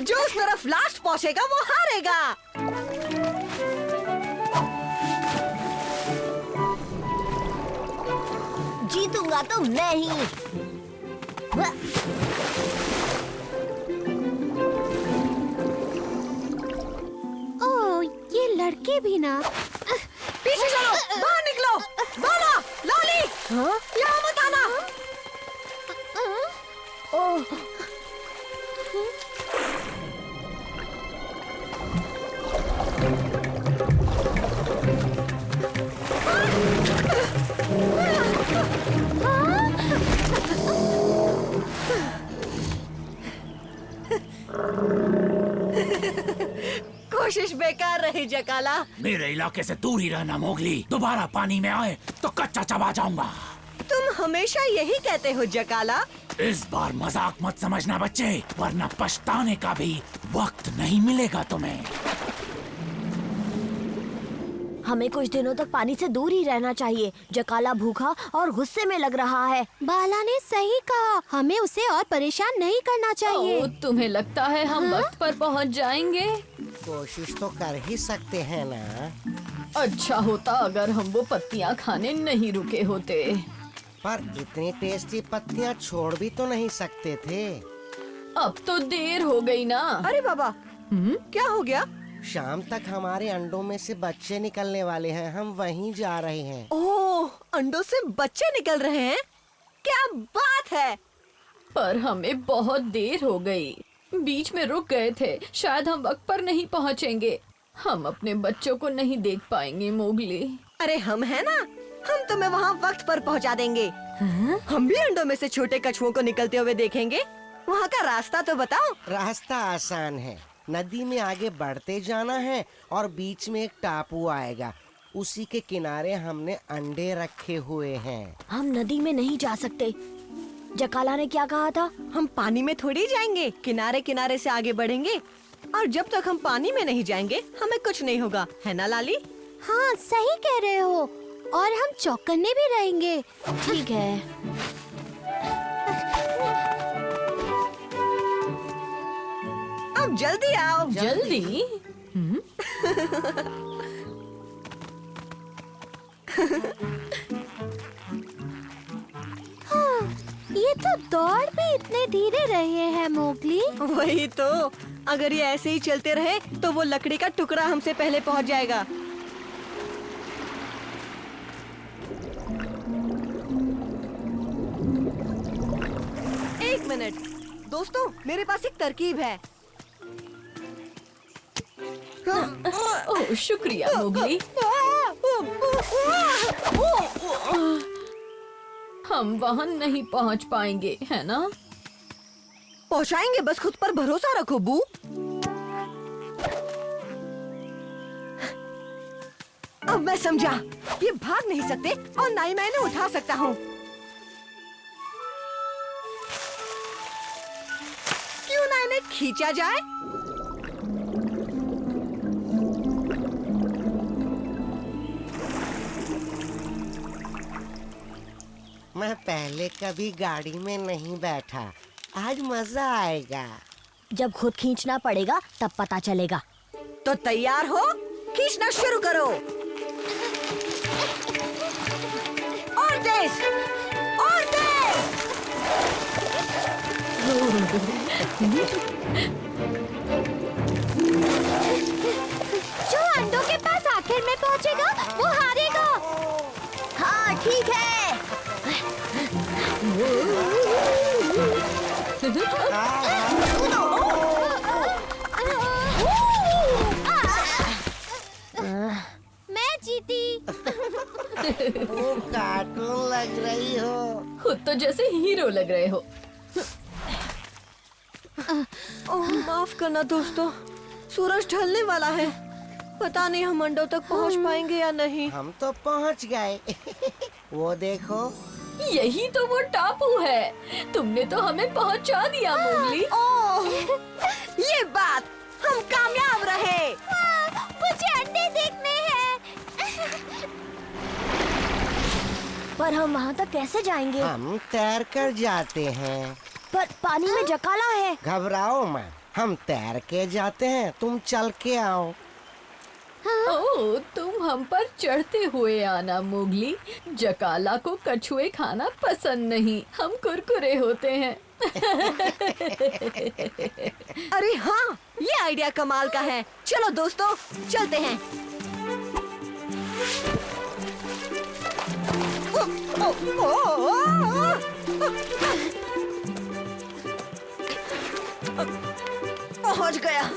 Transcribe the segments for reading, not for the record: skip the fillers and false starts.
जो उस तरफ लास्ट पहुंचेगा वो हारेगा। जीतूंगा तो मैं ही। ओह, ये लड़के भी ना। पीछे चलो, बाहर निकलो। बोलो, लॉली, यहाँ मत आना। ओह, कोशिश बेकार रही जकाला। मेरे इलाके से दूर ही रहना मोगली। दोबारा पानी में आए तो कच्चा चबा जाऊंगा। तुम हमेशा यही कहते हो जकाला। इस बार मजाक मत समझना बच्चे, वरना पछताने का भी वक्त नहीं मिलेगा तुम्हें। हमें कुछ दिनों तक पानी से दूर ही रहना चाहिए। जकाला भूखा और गुस्से में लग रहा है। बाला ने सही कहा, हमें उसे और परेशान नहीं करना चाहिए। तुम्हें लगता है हम वक्त पर पहुंच जाएंगे? कोशिश तो कर ही सकते हैं ना। अच्छा होता अगर हम वो पत्तियां खाने नहीं रुके होते। पर इतनी टेस्टी पत्तियां छोड़ भी तो नहीं सकते थे। अब तो देर हो गई ना। अरे बाबा, क्या हो गया? शाम तक हमारे अंडों में से बच्चे निकलने वाले हैं, हम वहीं जा रहे हैं। ओह, अंडों से बच्चे निकल रहे हैं? क्या बात है। पर हमें बहुत देर हो गई। बीच में रुक गए थे, शायद हम वक्त पर नहीं पहुंचेंगे। हम अपने बच्चों को नहीं देख पाएंगे मोगली। अरे हम है ना, हम तुम्हें वहाँ वक्त पर पहुँचा देंगे। हम भी अंडों में से छोटे कछुओं को निकलते हुए देखेंगे। वहाँ का रास्ता तो बताओ। रास्ता आसान है, नदी में आगे बढ़ते जाना है और बीच में एक टापू आएगा। उसी के किनारे हमने अंडे रखे हुए हैं। हम नदी में नहीं जा सकते। जकाला ने क्या कहा था? हम पानी में थोड़ी जाएंगे, किनारे किनारे से आगे बढ़ेंगे। और जब तक हम पानी में नहीं जाएंगे हमें कुछ नहीं होगा, है ना लाली? हाँ, सही कह रहे हो। और हम चौकन्ने भी रहेंगे। ठीक है। अब जल्दी आओ। जल्दी? हाँ, ये तो दौड़ भी इतने धीरे रहे हैं मोगली। वही तो, अगर ये ऐसे ही चलते रहे तो वो लकड़ी का टुकड़ा हमसे पहले पहुंच जाएगा। एक मिनट दोस्तों, मेरे पास एक तरकीब है। ओह शुक्रिया मोगली। हम वहाँ नहीं पहुँच पाएंगे, है ना? पहुंचाएंगे, बस खुद पर भरोसा रखो बू। अब मैं समझा, ये भाग नहीं सकते और ना ही मैं इन्हें उठा सकता हूँ। क्यों ना इन्हें खींचा जाए? मैं पहले कभी गाड़ी में नहीं बैठा, आज मजा आएगा। जब खुद खींचना पड़ेगा तब पता चलेगा। तो तैयार हो? खींचना शुरू करो। और तेज, और तेज। जो अंडों के पास आखिर में पहुंचेगा वो हारेगा। हाँ ठीक है। मैं जीती। वो कार्टून लग रही हो। खुद तो जैसे हीरो लग रहे हो। ओह, माफ करना दोस्तों, सूरज ढलने वाला है। पता नहीं हम अंडों तक पहुंच पाएंगे या नहीं। हम तो पहुंच गए। वो देखो। यही तो वो टापू है। तुमने तो हमें पहुंचा दिया मोगली। ओह, ये बात, हम कामयाब रहे। मुझे अंडे देखने हैं। हम वहाँ तक कैसे जाएंगे? हम तैर कर जाते हैं। पर पानी में जकाला है। घबराओ मत, हम तैर के जाते हैं, तुम चल के आओ। ओह, तुम हम पर चढ़ते हुए आना मोगली। जकाला को कछुए खाना पसंद नहीं, हम कुरकुरे होते हैं। अरे हाँ, ये आइडिया कमाल का है। चलो दोस्तों, चलते हैं। पहुंच गया।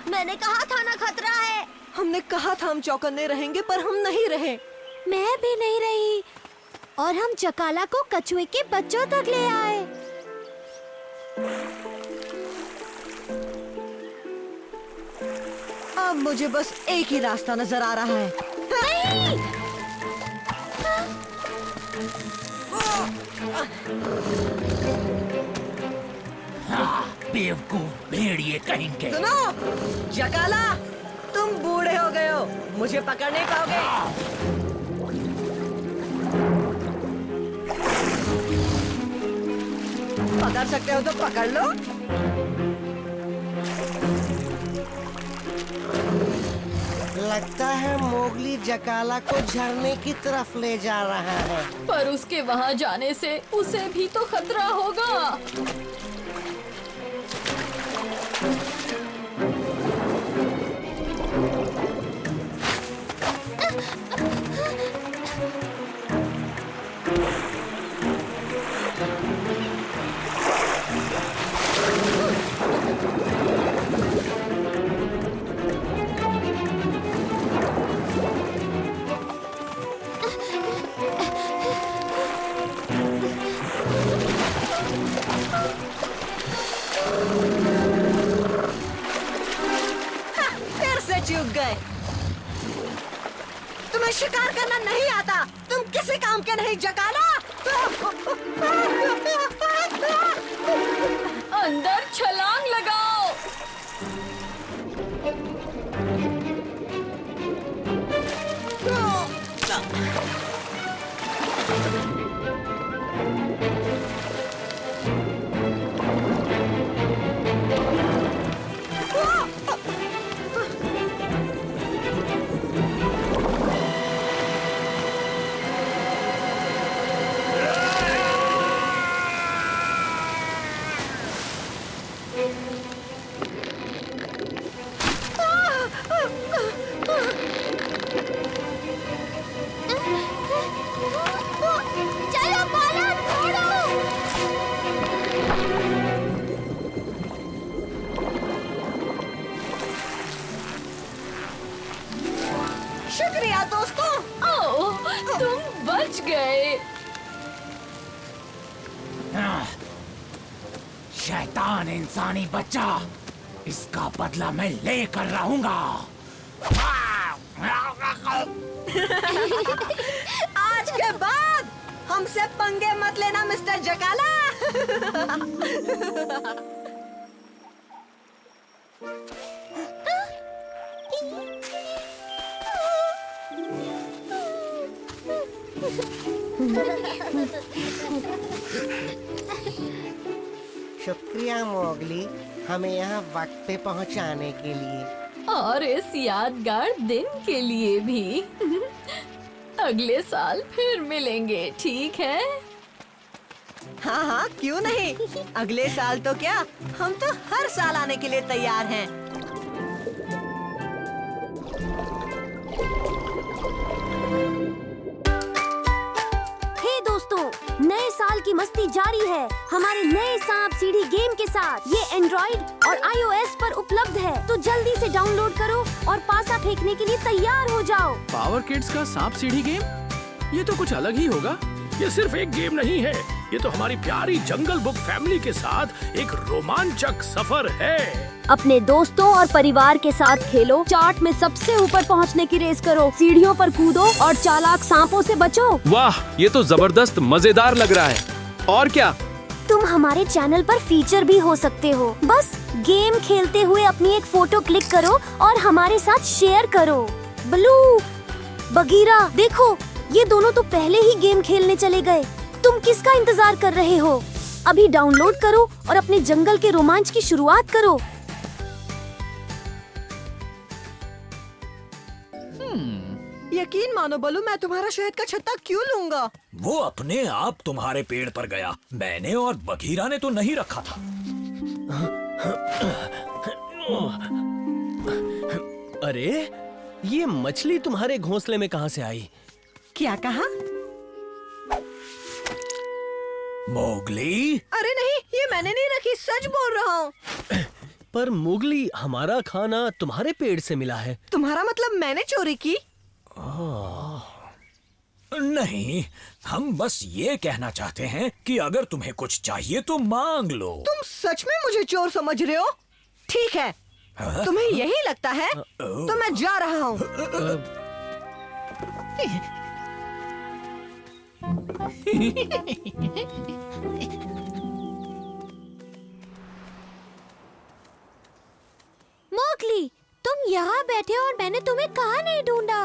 मैंने कहा था ना खतरा है। हमने कहा था हम चौकन्ने रहेंगे, पर हम नहीं रहे। मैं भी नहीं रही और हम जकाला को कछुए के बच्चों तक ले आए। अब मुझे बस एक ही रास्ता नजर आ रहा है। बेवकूफ भेड़िए कहेंगे। सुनो, जकाला, तुम बूढ़े हो गए हो, मुझे पकड़ नहीं पाओगे। पकड़ सकते हो तो पकड़ लो। लगता है मोगली जकाला को झरने की तरफ ले जा रहा है। पर उसके वहाँ जाने से उसे भी तो खतरा होगा। फिर से चूक गए। तुम्हें शिकार करना नहीं आता, तुम किसी काम के नहीं जकाला। अंदर छलांग लगाओ। चलो पाला छोड़ो। शुक्रिया दोस्तों। ओह, तुम बच गए। शैतान इंसानी बच्चा, इसका बदला मैं लेकर रहूंगा। आज के बाद हमसे पंगे मत लेना मिस्टर जकाला। शुक्रिया मोगली, हमें यहाँ वक्त पे पहुँचाने के लिए। और इस यादगार दिन के लिए भी। अगले साल फिर मिलेंगे, ठीक है? हाँ हाँ, क्यों नहीं। अगले साल तो क्या, हम तो हर साल आने के लिए तैयार हैं। दोस्तों, नए साल की मस्ती जारी है हमारे नए सांप सीढ़ी गेम के साथ। ये एंड्रॉइड और iOS पर उपलब्ध है, तो जल्दी से डाउनलोड करो और पासा फेंकने के लिए तैयार हो जाओ। पावर किड्स का सांप सीढ़ी गेम, ये तो कुछ अलग ही होगा। ये सिर्फ एक गेम नहीं है, ये तो हमारी प्यारी जंगल बुक फैमिली के साथ एक रोमांचक सफर है। अपने दोस्तों और परिवार के साथ खेलो, चार्ट में सबसे ऊपर पहुंचने की रेस करो, सीढ़ियों पर कूदो और चालाक सांपों से बचो। वाह, ये तो जबरदस्त मजेदार लग रहा है। और क्या, तुम हमारे चैनल पर फीचर भी हो सकते हो। बस गेम खेलते हुए अपनी एक फोटो क्लिक करो और हमारे साथ शेयर करो। ब्लू, बगीरा, देखो ये दोनों तो पहले ही गेम खेलने चले गए। तुम किसका इंतजार कर रहे हो? अभी डाउनलोड करो और अपने जंगल के रोमांच की शुरुआत करो। यकीन मानो बलू, मैं तुम्हारा शहद का छत्ता क्यों लूंगा? वो अपने आप तुम्हारे पेड़ पर गया, मैंने और बघीरा ने तो नहीं रखा था। अरे, ये मछली तुम्हारे घोंसले में कहाँ से आई? क्या कहा? मोगली? अरे नहीं, ये मैंने नहीं रखी, सच बोल रहा हूँ। पर मोगली, हमारा खाना तुम्हारे पेड़ से मिला है। तुम्हारा मतलब मैंने चोरी की? नहीं, हम बस ये कहना चाहते हैं कि अगर तुम्हें कुछ चाहिए तो मांग लो। तुम सच में मुझे चोर समझ रहे हो? ठीक है, तुम्हें यही लगता है तो मैं जा रहा हूँ। मोगली, तुम यहाँ बैठे हो और मैंने तुम्हें कहाँ नहीं ढूंढा।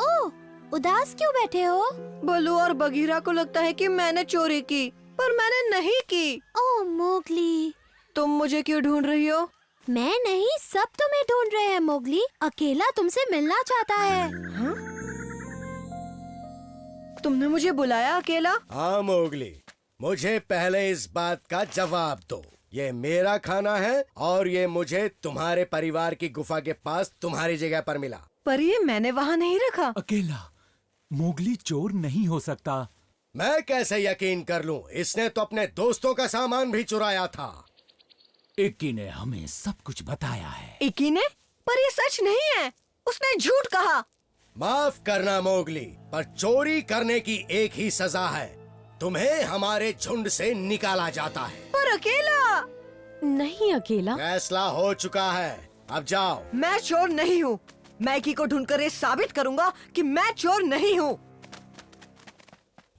ओह, उदास क्यों बैठे हो? बलू और बगीरा को लगता है कि मैंने चोरी की, पर मैंने नहीं की। ओह मोगली, तुम मुझे क्यों ढूंढ रही हो? मैं नहीं, सब तुम्हें ढूंढ रहे हैं। मोगली अकेला तुमसे मिलना चाहता है। हाँ? तुमने मुझे बुलाया अकेला? हाँ मोगली, मुझे पहले इस बात का जवाब दो। ये मेरा खाना है और ये मुझे तुम्हारे परिवार की गुफा के पास तुम्हारी जगह पर मिला। पर ये मैंने वहाँ नहीं रखा। अकेला मोगली चोर नहीं हो सकता। मैं कैसे यकीन कर लूं? इसने तो अपने दोस्तों का सामान भी चुराया था। इक्की ने हमें सब कुछ बताया है। इक्की ने? पर ये सच नहीं है, उसने झूठ कहा। माफ करना मोगली, पर चोरी करने की एक ही सजा है, तुम्हें हमारे झुंड से निकाला जाता है। पर अकेला? नहीं अकेला। फैसला हो चुका है, अब जाओ। मैं चोर नहीं हूँ। मैं इक्की को ढूंढकर ये साबित करूंगा कि मैं चोर नहीं हूँ।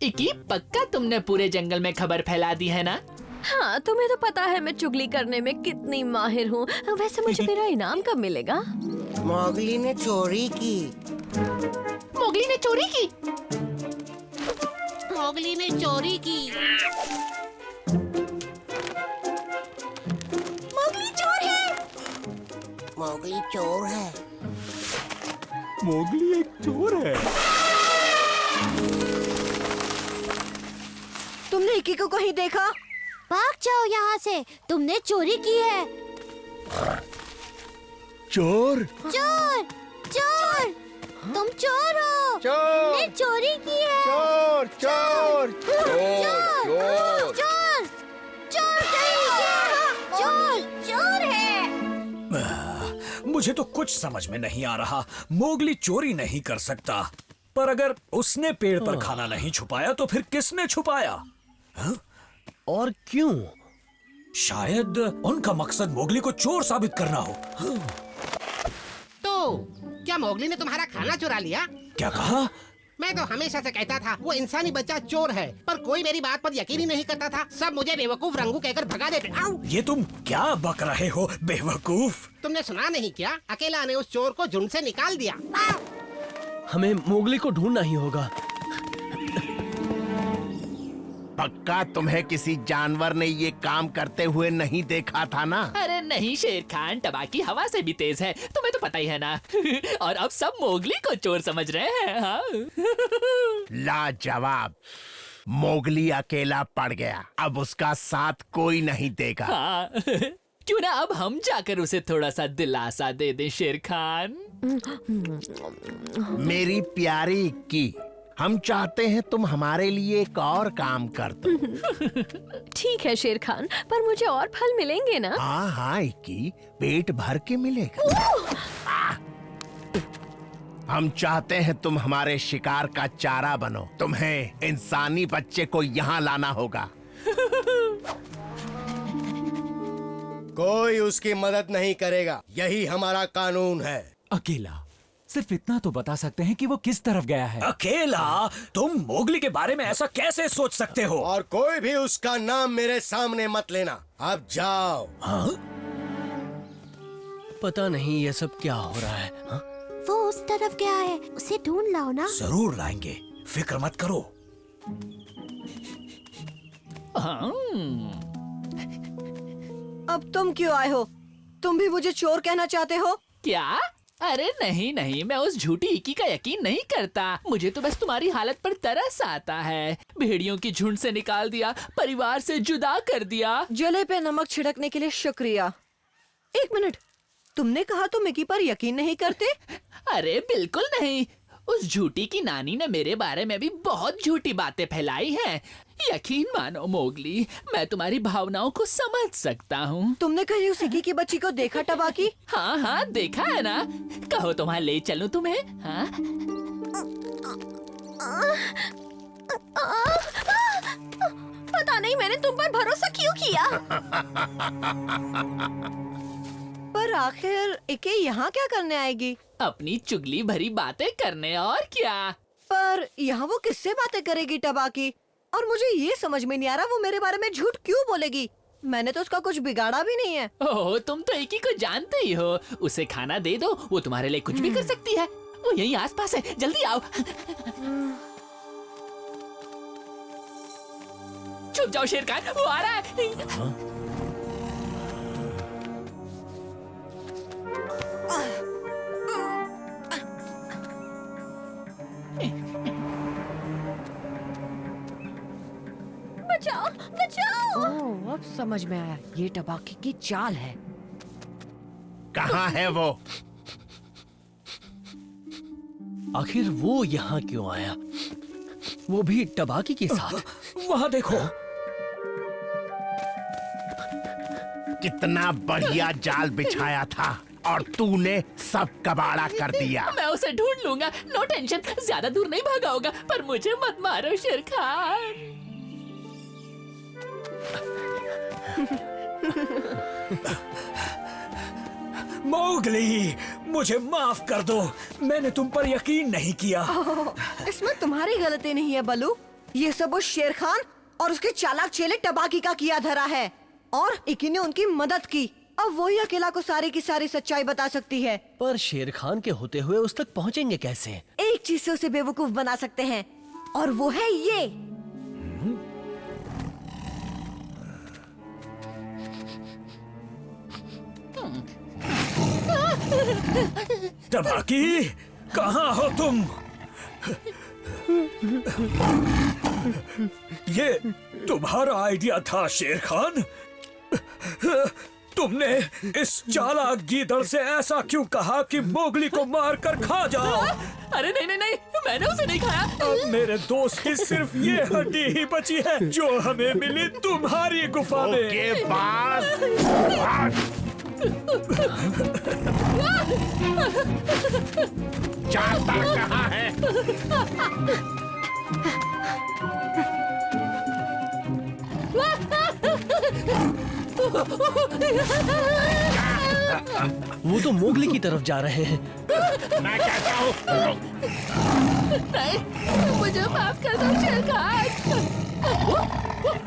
इक्की, पक्का तुमने पूरे जंगल में खबर फैला दी है ना? हाँ, तुम्हें तो पता है मैं चुगली करने में कितनी माहिर हूँ। वैसे मुझे मेरा इनाम कब मिलेगा? मोगली ने चोरी की। मोगली ने चोरी की? मोगली ने चोरी की। मोगली चोर है। मोगली चोर है। मोगली एक चोर है। तुमने इक्की को कहीं देखा? भाग जाओ यहाँ से, तुमने चोरी की है। चोर? चोर, चोर, तुम चोर हो। तुमने चोरी की है। चोर, चोर, चोर, चोर, चोर, चोर, चोर है। मुझे तो कुछ समझ में नहीं आ रहा। मोगली चोरी नहीं कर सकता, पर अगर उसने पेड़ पर खाना नहीं छुपाया तो फिर किसने छुपाया? हा? और क्यों? शायद उनका मकसद मोगली को चोर साबित करना हो। तो क्या मोगली ने तुम्हारा खाना चुरा लिया? क्या कहा? मैं तो हमेशा से कहता था वो इंसानी बच्चा चोर है, पर कोई मेरी बात पर यकीन ही नहीं करता था। सब मुझे बेवकूफ रंगू कहकर भगा देते। आओ! ये तुम क्या बक रहे हो बेवकूफ? तुमने सुना नहीं क्या? अकेला ने उस चोर को झुंड से निकाल दिया। आओ! हमें मोगली को ढूंढना ही होगा। पक्का तुम्हें किसी जानवर ने ये काम करते हुए नहीं देखा था ना? अरे नहीं शेर खान, टबाकी हवा से भी तेज है, तुम्हें तो पता ही है ना। और अब सब मोगली को चोर समझ रहे हैं। हाँ? लाजवाब। मोगली अकेला पड़ गया, अब उसका साथ कोई नहीं देगा। हाँ। क्यों ना अब हम जाकर उसे थोड़ा सा दिलासा दे दें शेर खान। मेरी प्यारी इक्की, हम चाहते हैं तुम हमारे लिए एक और काम कर दो। ठीक है शेर खान, पर मुझे और फल मिलेंगे ना? हाँ हाँ इक्की, पेट भर के मिलेगा। हम चाहते हैं तुम हमारे शिकार का चारा बनो। तुम्हें इंसानी बच्चे को यहाँ लाना होगा। कोई उसकी मदद नहीं करेगा, यही हमारा कानून है। अकेला सिर्फ इतना तो बता सकते हैं कि वो किस तरफ गया है। अकेला? तुम मोगली के बारे में ऐसा कैसे सोच सकते हो? और कोई भी उसका नाम मेरे सामने मत लेना। अब जाओ। हाँ? पता नहीं ये सब क्या हो रहा है। हाँ? वो उस तरफ गया है, उसे ढूंढ लाओ ना। जरूर लाएंगे, फिक्र मत करो। अब तुम क्यों आए हो? तुम भी मुझे चोर कहना चाहते हो? क्या? अरे नहीं नहीं, मैं उस झूठी इक्की का यकीन नहीं करता। मुझे तो बस तुम्हारी हालत पर तरस आता है। भेड़ियों की झुंड से निकाल दिया, परिवार से जुदा कर दिया। जले पे नमक छिड़कने के लिए शुक्रिया। एक मिनट, तुमने कहा तुम इक्की पर यकीन नहीं करते? अरे बिल्कुल नहीं। उस झूठी की नानी ने मेरे बारे में भी बहुत झूठी बातें फैलाई हैं। यकीन मानो मोगली, मैं तुम्हारी भावनाओं को समझ सकता हूँ। तुमने कहीं उस इक्की की बच्ची को देखा टबाकी? हाँ हाँ देखा है ना। कहो तो वहाँ ले चलूं तुम्हें? हाँ? पता नहीं मैंने तुम पर भरोसा क्यों किया। पर आखिर इक्की यहाँ क्या करने आएगी? अपनी चुगली भरी बातें करने, और क्या। पर यहाँ वो किससे बातें करेगी टबाकी? और मुझे ये समझ में नहीं आ रहा वो मेरे बारे में झूठ क्यों बोलेगी? मैंने तो उसका कुछ बिगाड़ा भी नहीं है। ओह, तुम तो इक्की को जानते ही हो। उसे खाना दे दो, वो तुम्हारे लिए कुछ भी कर सकती है। वो यहीं आसपास है, जल्दी आओ। चुप जाओ शेरखान, वो आ रहा है। बचाओ बचाओ। ओह, अब समझ में आया, ये टबाकी की चाल है। कहाँ है वो? आखिर वो यहाँ क्यों आया? वो भी टबाकी के साथ। वहाँ देखो। कितना बढ़िया जाल बिछाया था और तूने सब कबाड़ा कर दिया। मैं उसे ढूंढ लूंगा, नो टेंशन। ज्यादा दूर नहीं भागा होगा, पर मुझे मत मारो शेरखान। मोगली, मुझे माफ कर दो, मैंने तुम पर यकीन नहीं किया। इसमें तुम्हारी गलती नहीं है बलू। ये सब उस शेर खान और उसके चालाक चेले टबाकी का किया धरा है, और इक्की ने उनकी मदद की। अब वही अकेला को सारी की सारी सच्चाई बता सकती है। पर शेर खान के होते हुए उस तक पहुँचेंगे कैसे? एक चीज से उसे बेवकूफ बना सकते हैं, और वो है ये। टबाकी, कहाँ हो तुम? ये तुम्हारा आइडिया था शेर खान? तुमने इस चालाक गीदड़ से ऐसा क्यों कहा कि मोगली को मार कर खा जाओ? अरे नहीं नहीं नहीं, मैंने उसे नहीं खाया। अब मेरे दोस्त की सिर्फ ये हड्डी ही बची है जो हमें मिली तुम्हारी गुफा में। ओके बॉस, चाहता कहाँ है? वो तो मोगली की तरफ जा रहे हैं। मैं कहता हूँ नहीं, मुझे माफ कर दो शेरखान।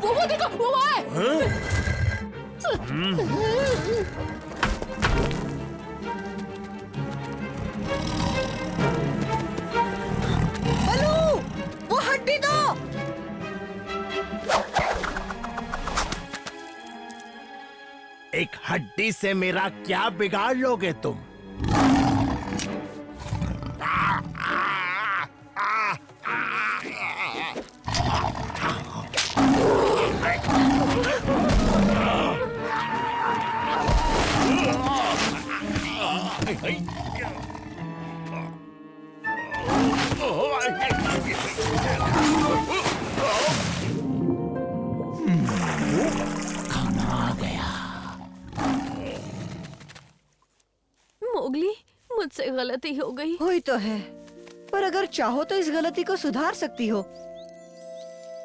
वो देखो, वो आए। बलू, वो हड्डी दो। एक हड्डी से मेरा क्या बिगाड़ लोगे तुम? मोगली, मुझसे गलती हो गई। हुई तो है, पर अगर चाहो तो इस गलती को सुधार सकती हो।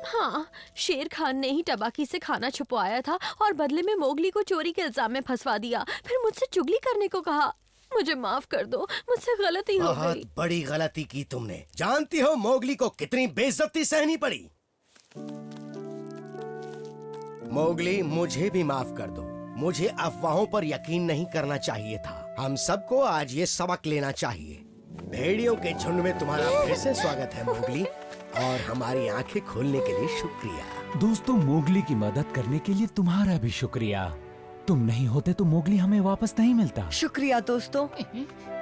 हाँ, शेर खान ने ही टबाकी से खाना छुपवाया था और बदले में मोगली को चोरी के इल्जाम में फंसवा दिया, फिर मुझसे चुगली करने को कहा। मुझे माफ कर दो, मुझसे गलती हो बहुत गई। बड़ी गलती की तुमने। जानती हो मोगली को कितनी बेइज्जती सहनी पड़ी। मोगली, मुझे भी माफ कर दो। मुझे अफवाहों पर यकीन नहीं करना चाहिए था। हम सबको आज ये सबक लेना चाहिए। भेड़ियों के झुंड में तुम्हारा फिर से स्वागत है मोगली, और हमारी आंखें खोलने के लिए शुक्रिया। दोस्तों, मोगली की मदद करने के लिए तुम्हारा भी शुक्रिया। तुम नहीं होते तो मोगली हमें वापस नहीं मिलता। शुक्रिया दोस्तों,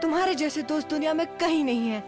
तुम्हारे जैसे दोस्त दुनिया में कहीं नहीं है।